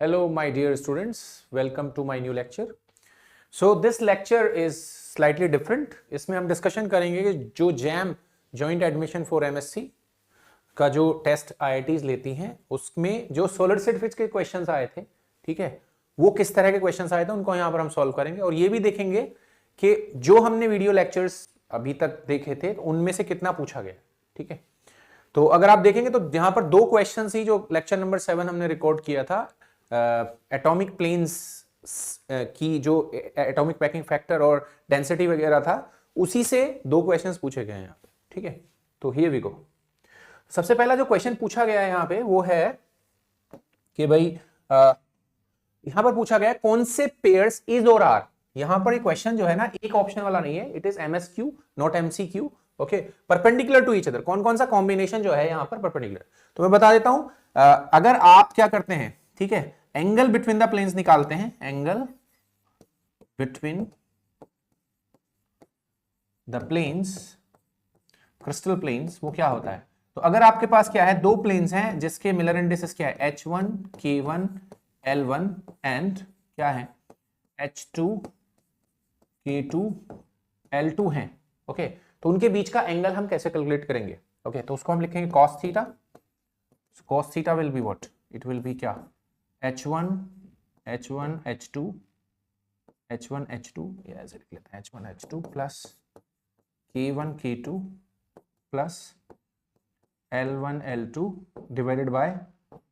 Hello, my dear students. Welcome to my new lecture. So this lecture is slightly different. इसमें हम discussion करेंगे कि जो jam joint admission for MSc का जो टेस्ट आईआईटीज लेती हैं उसमें जो सॉलिड स्टेट फिजिक्स के क्वेश्चंस आए थे, ठीक है, वो किस तरह के क्वेश्चंस आए थे उनको यहाँ पर हम सॉल्व करेंगे और ये भी देखेंगे कि जो हमने वीडियो लेक्चर्स अभी तक देखे थे उनमें से कितना पूछा गया, ठीक है। तो अगर आप देखेंगे तो यहाँ पर दो क्वेश्चन ही जो लेक्चर नंबर 7 हमने रिकॉर्ड किया था, एटॉमिक प्लेन्स की जो एटॉमिक पैकिंग फैक्टर और डेंसिटी वगैरह था, उसी से दो क्वेश्चंस पूछे गए हैं यहाँ पे, ठीक है। तो हियर वी गो। सबसे पहला जो क्वेश्चन पूछा गया है यहाँ पे वो है कि भाई यहां पर पूछा गया कौन से पेयर्स इज और आर। यहां पर ये क्वेश्चन जो है ना एक ऑप्शन वाला नहीं है, it is MSQ not MCQ, okay. Perpendicular to each other, कौन कौन सा कॉम्बिनेशन जो है यहां पर परपेंडिकुलर, तो मैं बता देता हूं। अगर आप क्या करते हैं, ठीक है, एंगल बिटवीन द प्लेन्स निकालते हैं, angle between the planes, crystal planes, वो क्या होता है। तो अगर आपके पास क्या है, दो प्लेन्स हैं जिसके मिलर इंडिसेस क्या है, H1 K1 L1 एंड क्या है H2 K2 L2 हैं, ओके। तो उनके बीच का एंगल हम कैसे कैलकुलेट करेंगे, ओके। तो उसको हम लिखेंगे cos theta. cos theta will be what, it will be क्या, H1 H2 ये ऐसे लिख लेते हैं, H1 H2 plus K1 K2 plus L1 L2 divided by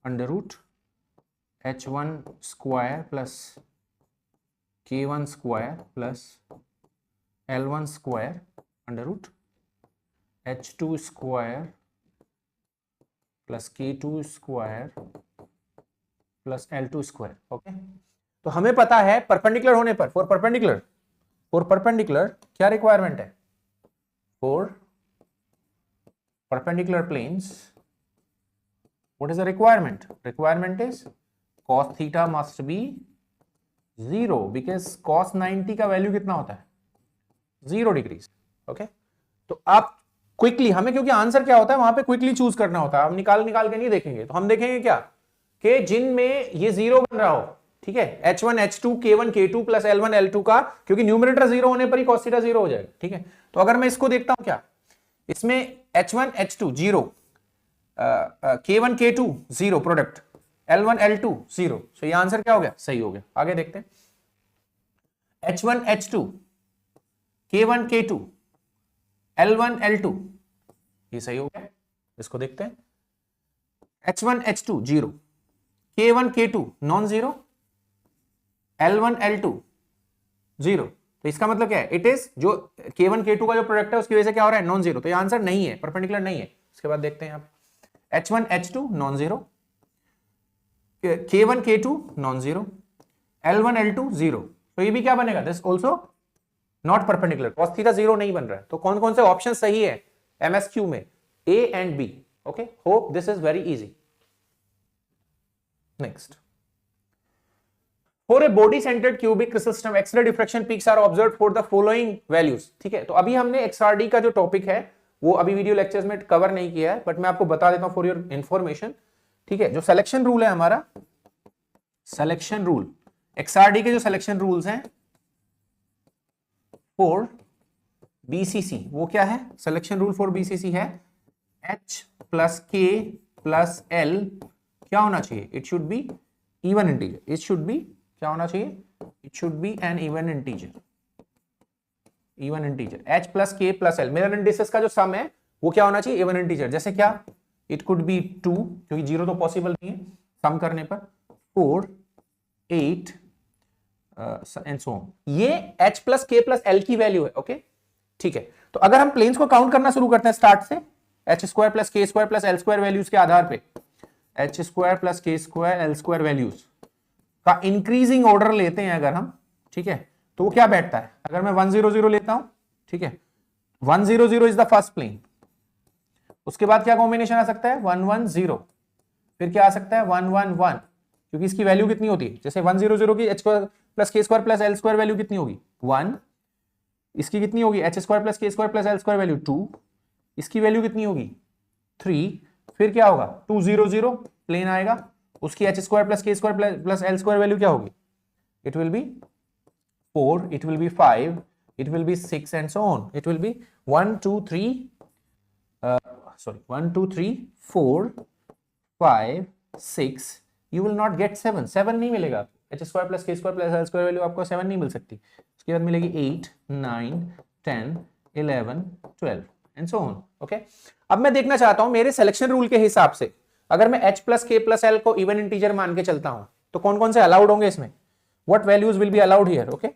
under root H1 square plus K1 square plus L1 square under root H2 square plus K2 square plus L2 square, okay. तो हमें पता है perpendicular होने पर, for perpendicular क्या requirement है, for perpendicular planes what is the requirement, requirement is cos theta must be 0 because cos 90 का value कितना होता है, 0 डिग्रीज, ओके। तो आप क्विकली, हमें क्योंकि आंसर क्या होता है वहां पे क्विकली चूज करना होता है, हम निकाल के नहीं देखेंगे। तो हम देखेंगे क्या कि जिनमें ये 0 बन रहा हो, ठीक है, H1 H2 K1 K2 plus L1 L2 का, क्योंकि न्यूमरेटर 0 होने पर ही cos थीटा 0 हो जाएगा, ठीक है। तो अगर मैं इसको देखता हूं क्या, इसमें H1 H2 0, K1 K2 0 product, L1 L2 0, तो ये आंसर क्या हो गया, सही हो गया। आगे देखते हैं, H1 H2 K1 K2 L1 L2 ये सही हो गया। इसको देखते हैं, H1 H2 0, K1 K2 non zero, L1 L2 0, तो इसका मतलब क्या है, इट इज जो K1 K2 का जो प्रोडक्ट है उसकी वजह से क्या हो रहा है, नॉन जीरो। तो ये आंसर नहीं है, परपेंडिकुलर नहीं है। इसके बाद देखते हैं आप, H1 H2 non zero, K1 K2 non zero, L1 L2 0, तो ये भी क्या बनेगा, this also not perpendicular, cos theta 0 नहीं बन रहा है। तो कौन कौन से ऑप्शन सही है एमएसक्यू में, A and B, okay. Hope this is very easy. Next, For a body centered cubic crystal system, X-ray diffraction peaks are observed for the following values, ठीक है। तो अभी हमने XRD का जो टॉपिक है वो अभी वीडियो लेक्चर्स में कवर नहीं किया है, बट मैं आपको बता देता हूं फॉर योर इंफॉर्मेशन, ठीक है। जो सिलेक्शन रूल है हमारा, सिलेक्शन रूल, XRD के जो सिलेक्शन रूल्स हैं फॉर BCC, वो क्या है, सिलेक्शन रूल फॉर BCC है H plus K plus L क्या होना चाहिए, it should be even integer, it should be क्या होना चाहिए, it should be an even integer, even integer. H plus K plus L, Miller indices का जो सम है वो क्या होना चाहिए, इवन इंटीजर। जैसे क्या, इट कुड बी 2 क्योंकि 0 तो पॉसिबल नहीं है सम करने पर, 4 8 एंड सो ऑन। ये H plus K plus L की वैल्यू है, ओके, ठीक है। तो अगर हम प्लेन्स को काउंट करना शुरू करते हैं स्टार्ट से, H square plus K square plus L square values के आधार पे, H square plus K square L square values का इंक्रीजिंग ऑर्डर लेते हैं अगर हम, ठीक है, तो वो क्या बैठता है, अगर मैं 1 0 0 लेता हूं, ठीक है, 1 0 0 इज द फर्स्ट प्लेन, उसके बाद क्या कॉम्बिनेशन आ सकता है, 1 1 0, फिर क्या आ सकता है 1 1 1, क्योंकि इसकी वैल्यू कितनी होती है, जैसे 1 0 0 की H square plus K square plus L square value कितनी होगी 1, इसकी कितनी होगी H square plus K square plus L square value 2, इसकी वैल्यू कितनी होगी 3, फिर क्या होगा 2 0 0 प्लेन आएगा, उसकी H square plus K square plus L square value क्या होगी? It will be 4, it will be 5, it will be 6 and so on. It will be 1 2 3 1 2 3 4 5 6. You will not get 7. 7 नहीं मिलेगा. H square plus K square plus L square value आपको 7 नहीं मिल सकती. उसके बाद मिलेगी 8 9 10 11 12 एंड सो ऑन. ओके, अब मैं देखना चाहता हूं मेरे सिलेक्शन रूल के हिसाब से अगर मैं h plus K plus L को इवन इंटीजर मान के चलता हूं तो कौन कौन से अलाउड होंगे इसमें? What values will be allowed here? Okay,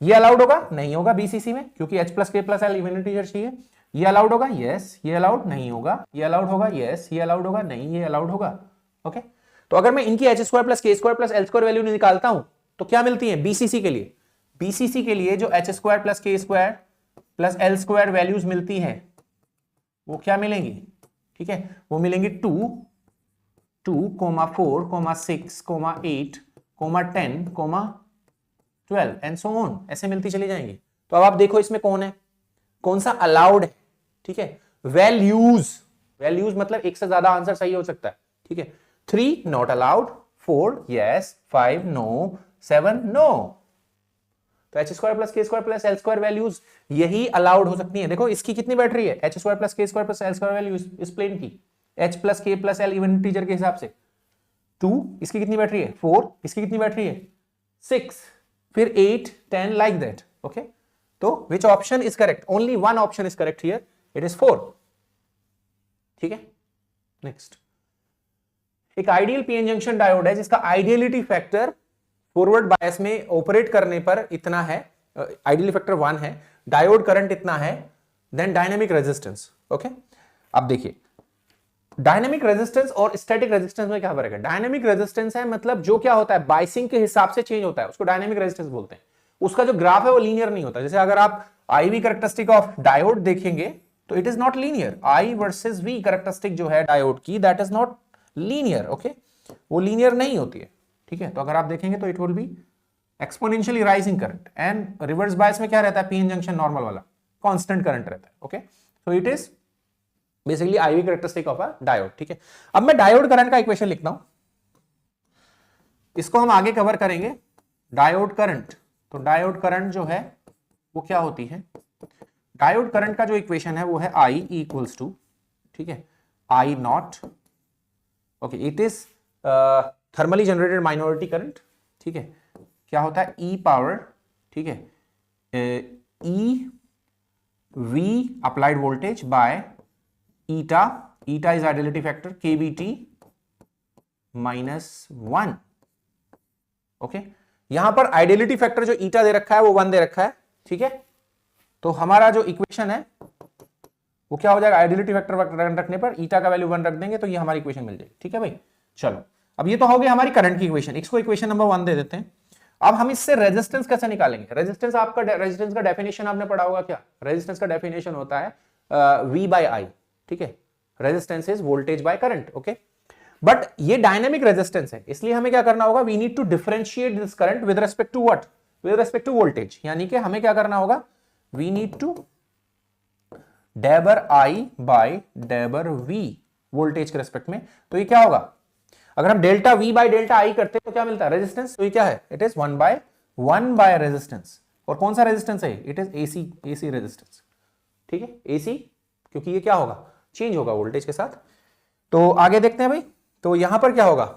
ये अलाउड होगा? नहीं होगा बीसीसी में, क्योंकि h plus K plus L even integer चाहिए. ये अलाउड होगा? यस. ये अलाउड नहीं होगा. ये अलाउड होगा? यस. ये अलाउड होगा? नहीं. ये अलाउड होगा. ओके, तो अगर मैं इनकी H square plus K square plus L square value निकालता हूं तो क्या मिलती है बीसीसी के लिए? बीसीसी के लिए जो H square plus K square plus L square values मिलती है वो क्या मिलेंगी? ठीक है, वो मिलेंगी 2 4 6 8 10 12 एंड सो ऑन. ऐसे मिलती चली जाएंगी. तो अब आप देखो इसमें कौन है, कौन सा अलाउड है. ठीक है, वैल्यूज मतलब एक से ज्यादा आंसर सही हो सकता है. ठीक है, 3 not allowed, 4 yes, 5 no, 7 no. तो H square plus K square plus L square values यही अलाउड हो सकती है. देखो इसकी कितनी बैठ रही है H square plus K square plus L square value इस प्लेन की, H plus K plus L even integer के हिसाब से 2. इसकी कितनी बैठ रही है 4. इसकी कितनी बैठ रही है 6. फिर 8 10 लाइक दैट. ओके, तो which option is correct? Only one option is correct here, it is 4. ठीक है, नेक्स्ट. एक आइडियल पीएन जंक्शन डायोड है जिसका आइडियलिटी फैक्टर फॉरवर्ड बायस में ऑपरेट करने पर इतना है, आइडियलिटी फैक्टर 1 है, डायोड करंट इतना है, देन डायनेमिक रेजिस्टेंस. ओके, अब देखिए डायनेमिक रेजिस्टेंस और स्टैटिक रेजिस्टेंस में क्या फर्क है? डायनेमिक रेजिस्टेंस है मतलब जो क्या होता है बाइसिंग के हिसाब से चेंज होता है, उसको डायनेमिक रेजिस्टेंस बोलते हैं. उसका जो ग्राफ है वो लीनियर नहीं होता. जैसे अगर आप IV कैरेक्टरिस्टिक ऑफ डायोड देखेंगे तो it is not linear. I versus V characteristic जो है डायोड की, that is not linear. Okay, वो लीनियर नहीं होती है. ठीक है, तो अगर आप देखेंगे तो it will be exponentially rising current. And reverse bias में क्या रहता है? पीएन जंक्शन नॉर्मल वाला कांस्टेंट करंट रहता है. Okay, so it is basically IV characteristic of a diode. ठीक है, अब मैं डायोड करंट का इक्वेशन लिखता हूं, इसको हम आगे कवर करेंगे. डायोड करंट, तो डायोड करंट जो है वो क्या होती है? डायोड करंट का जो इक्वेशन है वो है I इक्वल्स टू, ठीक है, I not. Okay, it is thermally generated minority current. ठीक है, क्या होता है? E पावर, ठीक है, E V applied voltage bye eta. Eta is ideality factor KBT -1. Okay, यहां पर आइडियलिटी फैक्टर जो ईटा दे रखा है वो 1 दे रखा है. ठीक है, तो हमारा जो इक्वेशन है वो क्या हो जाएगा? आइडियलिटी फैक्टर रखने पर ईटा का वैल्यू 1 रख देंगे तो ये हमारी इक्वेशन मिल जाएगी. ठीक है भाई, चलो अब ये तो हो गई हमारी करंट की इक्वेशन. इसको इक्वेशन नंबर 1 दे देते हैं. अब हम इससे रेजिस्टेंस कैसे निकालेंगे? रेजिस्टेंस आपका, रेजिस्टेंस का डेफिनेशन आपने पढ़ा होगा क्या? रेजिस्टेंस का डेफिनेशन होता है V/I. ठीक है, resistance is voltage by current. Okay, but ये डायनेमिक रेजिस्टेंस है, इसलिए हमें क्या करना होगा? We need to differentiate this current with respect to what? With respect to voltage. यानी कि हमें क्या करना होगा? वी नीड टू डेबर I बाय डेबर V वोल्टेज के रेस्पेक्ट में. तो ये क्या होगा? अगर हम delta V by delta I करते हैं तो क्या मिलता है? रेजिस्टेंस. तो ये क्या है? It is 1 by resistance. और कौन सा रेजिस्टेंस है? It is AC resistance. ठीक है, AC, क्योंकि ये क्या होगा? चेंज होगा वोल्टेज के साथ. तो आगे देखते हैं भाई. तो यहां पर क्या होगा?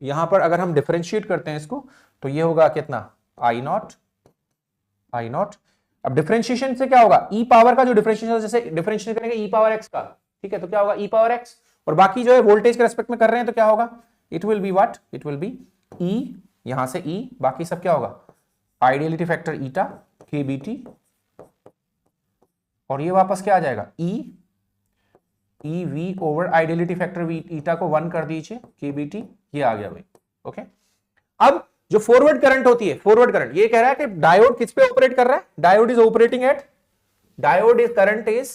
यहां पर अगर हम डिफरेंशिएट करते हैं इसको तो ये होगा कितना? I not. अब डिफरेंशिएशन से क्या होगा? E पावर का जो डिफरेंशिएशन, जैसे डिफरेंशिएट करेंगे E पावर x का, ठीक है, तो क्या होगा? E power x. और बाकी जो है वोल्टेज के रेस्पेक्ट में कर रहे हैं तो क्या होगा? It will be what? It will be E, यहां से E, बाकी सब क्या होगा? आइडियलिटी फैक्टर ईटा KBT, और ये वापस क्या आ जाएगा? EV over ideality factor V ईटा को 1 कर दीजिए KBT. ये आ गया भाई. ओके, अब जो फॉरवर्ड करंट होती है, फॉरवर्ड करंट, ये कह रहा है कि डायोड किस पे ऑपरेट कर रहा है? Diode is operating eight, diode is current is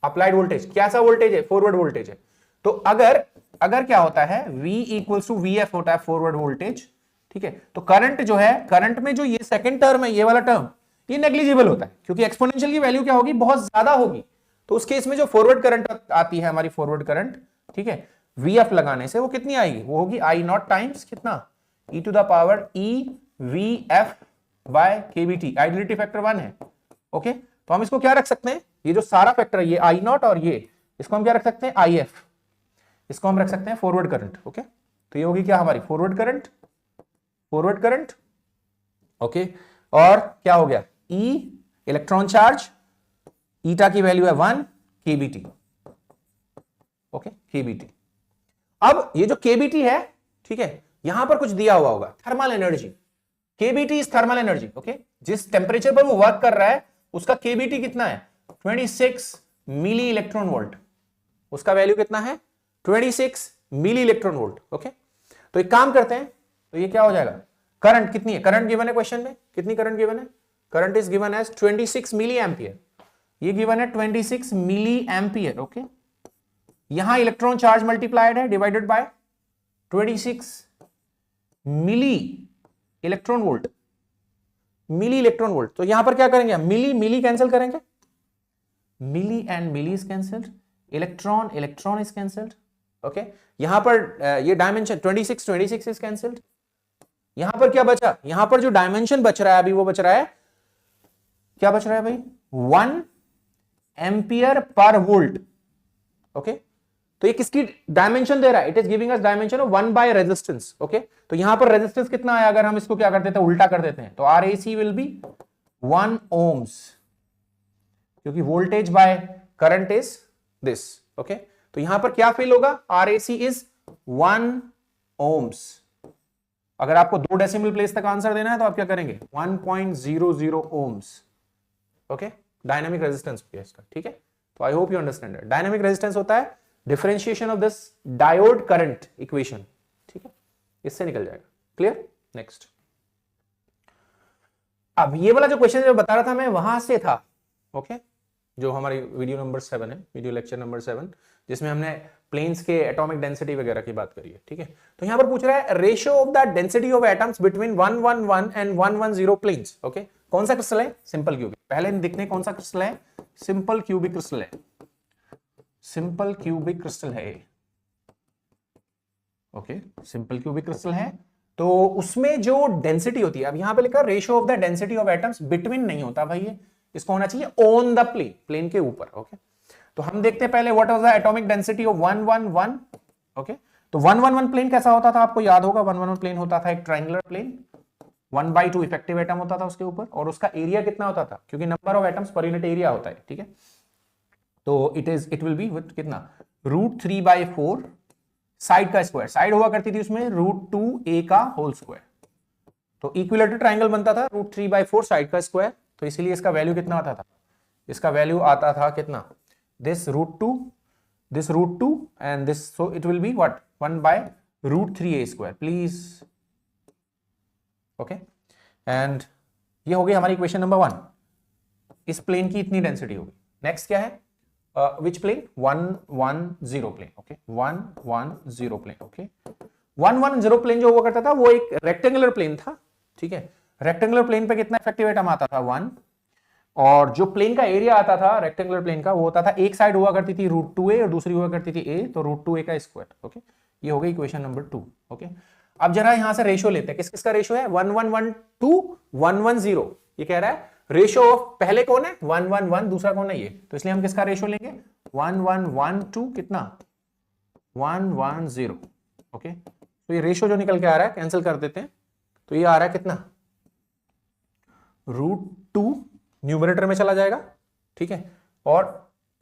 applied voltage. क्या सा वोल्टेज है? फॉरवर्ड वोल्टेज है. तो अगर क्या होता है? V इक्वल्स टू VF होता है फॉरवर्ड वोल्टेज. ठीक है, तो करंट जो है, करंट में जो ये सेकंड टर्म है, ये वाला टर्म, ये नेग्लिजिबल होता है क्योंकि एक्सपोनेंशियल की वैल्यू क्या होगी? बहुत ज्यादा होगी. तो उस केस में जो फॉरवर्ड करंट आती है हमारी, फॉरवर्ड करंट, ठीक है, वी एफ लगाने से वो कितनी आएगी, वो होगी आई नॉट टाइम्स कितना, e to the power e V F by k B T, identity factor 1 है। ओके, तो हम इसको क्या रख सकते हैं, ये जो सारा फैक्टर है ये आई नॉट और ये, इसको हम क्या रख सकते हैं आई एफ, इसको हम रख सकते हैं फॉरवर्ड करंट। ओके, तो ये होगी क्या हमारी forward current, forward current. Okay, और क्या हो गया ई इलेक्ट्रॉन चार्ज, ईटा की वैल्यू है 1 केबीटी। Okay, KBT. अब ये जो केबीटी है, ठीक है, यहां पर कुछ दिया हुआ होगा thermal energy, KBT is thermal energy. Okay, जिस टेम्परेचर पर वो वर्क कर रहा है उसका केबीटी कितना है 26 मिली इलेक्ट्रॉन वोल्ट, उसका वैल्यू कितना है 26 मिली इलेक्ट्रॉन वोल्ट। ओके, तो एक काम करते हैं, तो ये क्या हो जाएगा, करंट कितनी है, करंट गिवन है क्वेश्चन में, कितनी करंट गिवन है, current is given as 26 milli ampere, ये गिवन है 26 मिली एम्पियर। ओके, यहां इलेक्ट्रॉन चार्ज मल्टीप्लाइड है divided by 26 milli electron volt, milli electron volt. तो यहां पर क्या करेंगे हम, मिली मिली कैंसिल करेंगे, milli and milli is cancelled, electron electron is cancelled. Okay, यहां पर ये डायमेंशन 26 इज कैंसिल्ड, यहां पर क्या बचा, यहां पर जो डायमेंशन बच रहा है अभी वो बच रहा है, क्या बच रहा है भाई 1 एम्पियर पर वोल्ट। ओके, तो ये किसकी डायमेंशन दे रहा है, it is giving us dimension of 1 by resistance. Okay, तो यहां पर रेजिस्टेंस कितना आया, अगर हम इसको क्या कर देते हैं उल्टा कर देते हैं, तो R A C will be 1 ohms, क्योंकि voltage by current is this. Okay, तो यहां पर क्या फील होगा, R A C is 1 ohms. अगर आपको 2 डेसिमल प्लेस तक आंसर देना है तो आप क्या करेंगे 1.00 ओम्स। ओके, डायनामिक रेजिस्टेंस हो गया इसका। ठीक है, तो आई hope you understand it. Dynamic resistance होता है differentiation of this diode current equation. ठीक है, इससे निकल जाएगा। Clear, next. अब ये वाला जो क्वेश्चन जो बता रहा था मैं वहां से था। ओके, जो हमारी वीडियो नंबर 7 है, वीडियो लेक्चर नंबर 7, जिसमें हमने प्लेन्स के एटॉमिक डेंसिटी वगैरह की बात करी है। ठीक है, तो यहां पर पूछ रहा है ratio of the density of atoms between 111 and 110 planes. Okay, कौन सा क्रिस्टल है, सिंपल क्यूबिक। पहले दिखने कौन सा क्रिस्टल है, सिंपल क्यूबिक क्रिस्टल है, सिंपल क्यूबिक क्रिस्टल है। ओके, सिंपल क्यूबिक क्रिस्टल है, तो उसमें जो डेंसिटी होती है, अब यहां पे लिखा ratio of the density of atoms between नहीं होता भाई, ये इसको होना चाहिए ऑन द प्लेन, प्लेन के ऊपर। ओके, तो हम देखते हैं पहले what was the atomic density of 111। Okay, तो 111 प्लेन कैसा होता था, आपको याद होगा 111 प्लेन होता था एक ट्रायंगुलर प्लेन, 1/2 इफेक्टिव एटम होता था उसके ऊपर, और उसका एरिया कितना होता था, क्योंकि number of atoms per unit area होता है। ठीक है, तो इट विल बी विद कितना √3/4 साइड का स्क्वायर, साइड हुआ करती थी उसमें √2a का होल स्क्वायर, तो इक्विलेटरल ट्रायंगल बनता था √3/4 साइड का स्क्वायर, तो इसीलिए इसका वैल्यू कितना आता था, इसका वैल्यू आता था कितना, this √2 and this, so it will be what 1/√3a square please. Okay, and ये हो गई हमारी इक्वेशन नंबर 1, इस प्लेन की इतनी डेंसिटी होगी। नेक्स्ट क्या है, which plane 110 plane. Okay, 110 plane. Okay, 110 plane जो हुआ करता था वो एक रेक्टेंगुलर प्लेन था। ठीक है, रेक्टेंगुलर प्लेन पे कितना इफेक्टिव एटम आता था 1, और जो प्लेन का एरिया आता था रेक्टेंगुलर प्लेन का वो होता था, एक साइड हुआ करती थी √2a और दूसरी हुआ करती थी a, तो √2a का स्क्वायर। ओके, ये हो गई इक्वेशन नंबर 2। ओके, अब जरा यहां से रेशियो लेते हैं, किस किसका रेशियो है 111 टू 110, ये कह रहा है रेशियो ऑफ, पहले कौन है 111, दूसरा कौन है ये, तो इसलिए हम किसका रेशियो लेंगे 111 टू कितना 110। ओके, तो ये रेशियो जो निकल के आ रहा है कैंसिल कर देते हैं, तो ये आ रहा है कितना √2 न्यूमरेटर में चला जाएगा। ठीक है, और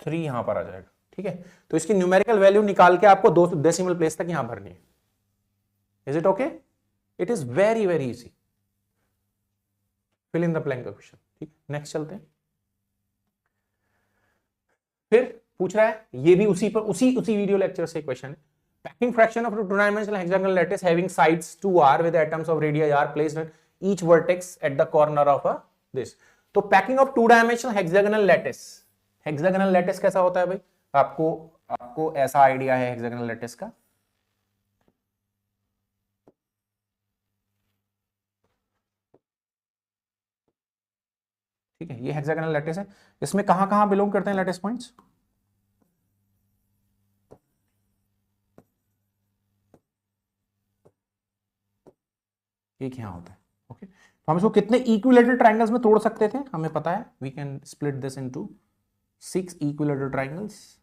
3 यहां पर आ जाएगा। ठीक है, तो इसकी न्यूमेरिकल वैल्यू निकाल के आपको 2 डेसिमल प्लेस तक यहां भरनी है। Is it okay, it is very very easy, fill in the blank का क्वेश्चन। ठीक, नेक्स्ट चलते हैं। फिर पूछ रहा है, ये भी उसी वीडियो लेक्चर से क्वेश्चन है, packing fraction of two dimensional hexagonal lattice having sides 2r with atoms of radius r placed at each vertex at the corner of this. तो packing of 2 dimensional hexagonal lattice, hexagonal lattice कैसा होता है भाई, आपको ऐसा idea है hexagonal lattice का, ठीक है, ये हेक्सागोनल लैटिस है। इसमें कहां कहां बिलोंग करते हैं लैटिस पॉइंट्स, एक यहाँ होता है। ओके, तो हम इसको कितने इक्विलेटरल ट्राइंगल्स में तोड़ सकते थे हमें पता है, we can split this into 6 equilateral triangles,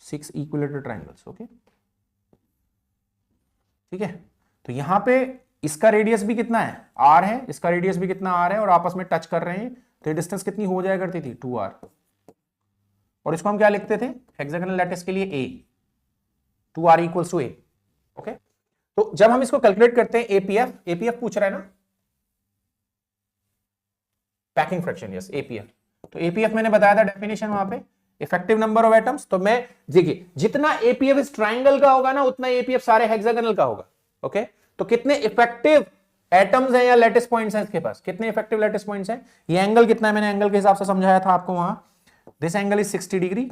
6 equilateral triangles. Okay, ठीक है, तो यहां पे इसका रेडियस भी कितना है, r है, इसका रेडियस भी कितना r है, और आपस में टच कर रहे हैं, तो ये डिस्टेंस कितनी हो जाया करती थी 2r, और इसको हम क्या लिखते थे हेक्सागोनल लैटिस के लिए a, 2r equals to a। Okay, तो जब हम इसको कैलकुलेट करते हैं एपीएफ पूछ रहा है ना, पैकिंग फ्रैक्शन, यस एपीएफ, तो एपीएफ मैंने बताया था डेफिनेशन वहां पे, इफेक्टिव नंबर ऑफ एटम्स। तो मैं देखिए जितना एपीएफ इस ट्राइंगल का होगा ना उतना एपीएफ सारे हेक्सागोनल का होगा। ओके, तो कितने इफेक्टिव एटम्स हैं या लैटिस पॉइंट्स हैं इसके पास, कितने इफेक्टिव लैटिस पॉइंट्स हैं, ये एंगल कितना है मैंने एंगल के हिसाब से समझाया था आपको वहां, this angle is 60 degree.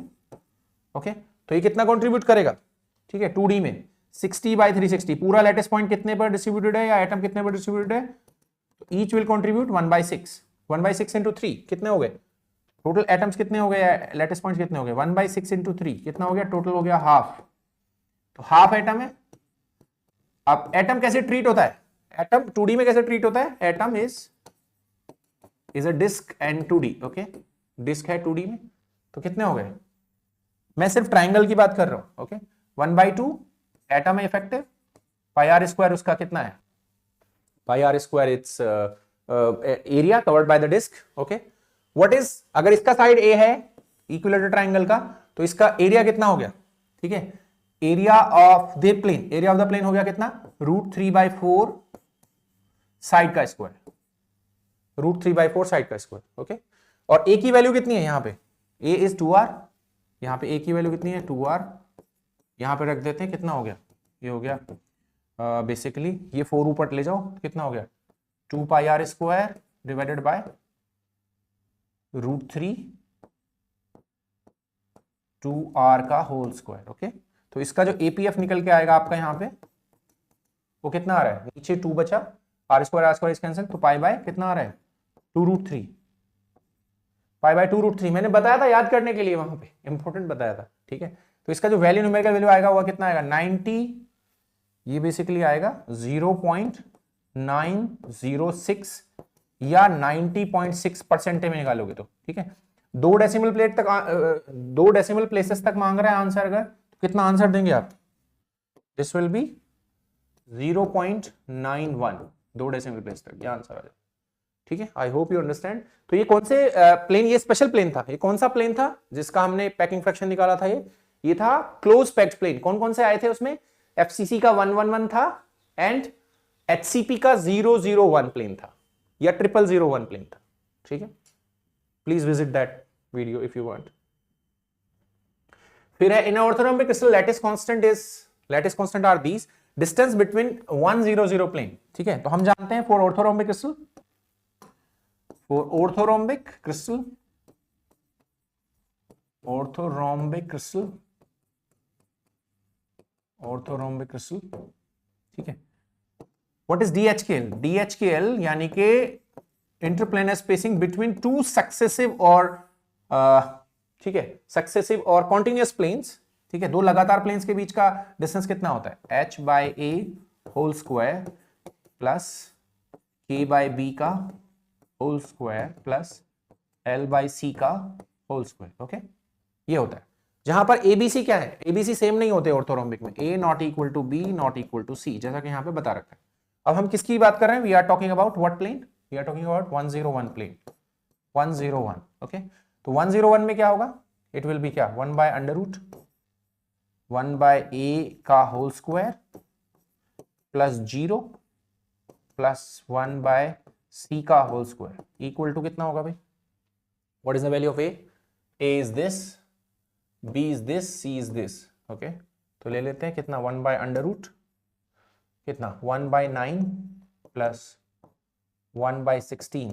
Okay, तो ये कितना कंट्रीब्यूट करेगा, ठीक है 2D में 60/360, पूरा लैटिस पॉइंट कितने पर डिस्ट्रीब्यूटेड है या एटम कितने पर डिस्ट्रीब्यूटेड है, तो ईच विल कंट्रीब्यूट 1/6, 1/6 इंटू 3 कितने हो गए, टोटल एटम्स कितने हो गए, लैटिस पॉइंट्स कितने हो गए, 1/6 इंटू 3 कितना हो गया, टोटल हो गया हाफ, तो हाफ एटम है। अब एटम कैसे ट्रीट होता है, एटम 2D में कैसे ट्रीट होता है, atom is a disc and 2D। Okay, disc है 2D में, तो कितने हो गए, मैं सिर्फ ट्राइंगल की बात कर रहा हूं। ओके, 1/2 एटम है इफेक्टिव, पाई आर स्क्वायर उसका कितना है, pi r square it's area covered by the disc. Okay, what is, अगर इसका साइड ए है इक्विलेटरल ट्राइंगल का, तो इसका एरिया कितना हो गया, ठीक है, area of the plane, area of the plane हो गया कितना, √3/4 साइड का स्क्वायर, √3/4 साइड का स्क्वायर। ओके, और ए की वैल्यू कितनी है, यहां पे ए इज 2r, यहां पे ए की वैल्यू कितनी है 2r, यहां पे रख देते हैं, कितना हो गया, ये हो गया बेसिकली ये 4 ऊपर ले जाओ, कितना हो गया 2πr² डिवाइडेड बाय √3 2r का होल स्क्वायर। ओके, तो इसका जो एपीएफ निकल के आएगा आपका यहां पे वो कितना आ रहा है, नीचे 2 बचा, r² इज कैंसिल, तो पाई बाय कितना आ रहा है 2√3, पाई बाय 2√3 मैंने बताया था याद करने के लिए, वहां पे इंपॉर्टेंट बताया था। ठीक है, तो इसका जो वैल्यू न्यूमेरिकल वैल्यू आएगा वो कितना आएगा 90, ये बेसिकली आएगा 0.906 या 90.6% में निकालोगे तो। ठीक है, 2 डेसिमल प्लेस तक मांग रहा है आंसर, अगर तो कितना आंसर देंगे आप, this will be 0.91, 2 decimal place तक ये आंसर आ जाए। ठीक है, आई होप यू अंडरस्टैंड। तो ये कौन से प्लेन, ये स्पेशल प्लेन था, ये कौन सा प्लेन था जिसका हमने पैकिंग फ्रैक्शन निकाला था, ये था क्लोज पैक्ड प्लेन। कौन कौन से आए थे उसमें, एफसीसी का 111 था एंड एचसीपी का 001 प्लेन था या 0001 प्लेन था। ठीक है, please visit that video if you want. फिर है in orthorhombic crystal lattice constant are these, distance between 100 plane. ठीक है, तो हम जानते हैं for orthorhombic crystal, orthorhombic crystal. ठीक है, व्हाट इज DHKL यानी कि इंटरप्लेनर स्पेसिंग बिटवीन 2 सक्सेसिव और ठीक है सक्सेसिव और कॉन्टिन्यूअस प्लेन्स। ठीक है, 2 लगातार प्लेन्स के बीच का डिस्टेंस कितना होता है, h/a whole square plus k/b का होल स्क्वायर प्लस l/c का होल स्क्वायर। ओके, ये होता है। जहां पर ABC क्या है, ABC सेम नहीं होते ऑर्थोरॉम्बिक में, A not equal to B not equal to C, जैसा कि यहां पे बता रखा है। अब हम किसकी बात कर रहे हैं, we are talking about what plane, we are talking about 101 plane, 101। Okay, तो 101 में क्या होगा, इट विल बी क्या 1/√1/a का whole square plus 0 plus 1/c का होल स्क्वायर इक्वल टू कितना होगा भाई, what is the value of A is this, B is this, C is this. Okay, तो ले लेते हैं कितना 1/√, कितना 1/9 प्लस 1/16,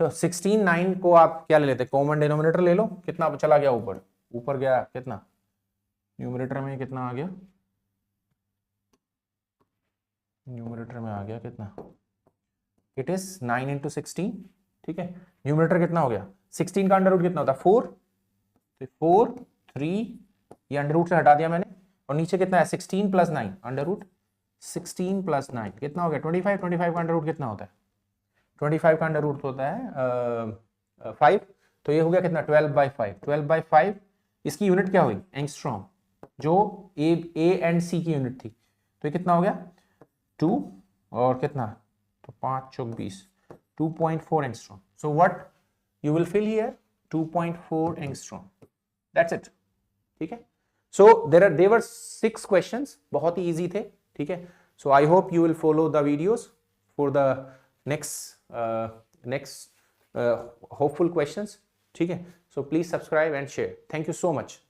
तो 16 9 को आप क्या ले लेते हैं, कॉमन डिनोमिनेटर ले लो, कितना चला गया ऊपर गया कितना, न्यूमरेटर में कितना आ गया, न्यूमरेटर में आ गया कितना, इट इज 9 इंटू 16। ठीक है, न्यूमरेटर कितना हो गया, 16 का अंडर रूट कितना होता है 4, तो 4 3 ये अंडर रूट से हटा दिया मैंने, और नीचे कितना है 16 प्लस 9 अंडर रूट 16 प्लस 9 कितना हो गया 25। 25 का अंडर रूट कितना होता है 25 का अंडर रूट होता है 5, तो ये हो गया कितना 12/5। 12/5 इसकी यूनिट क्या हुई एंगस्ट्रॉम, जो ए एंड सी की यूनिट थी, तो ये कितना हो गया 2 और कितना, तो 5 चौक 20, 2.4 angstrom. So what you will fill here 2.4 angstrom, that's it. ठीक है, सो देवर 6 क्वेश्चंस, बहुत ही इजी थे। ठीक है, so I hope you will follow the videos for the next hopeful questions. ठीक है, so please subscribe and share. Thank you so much.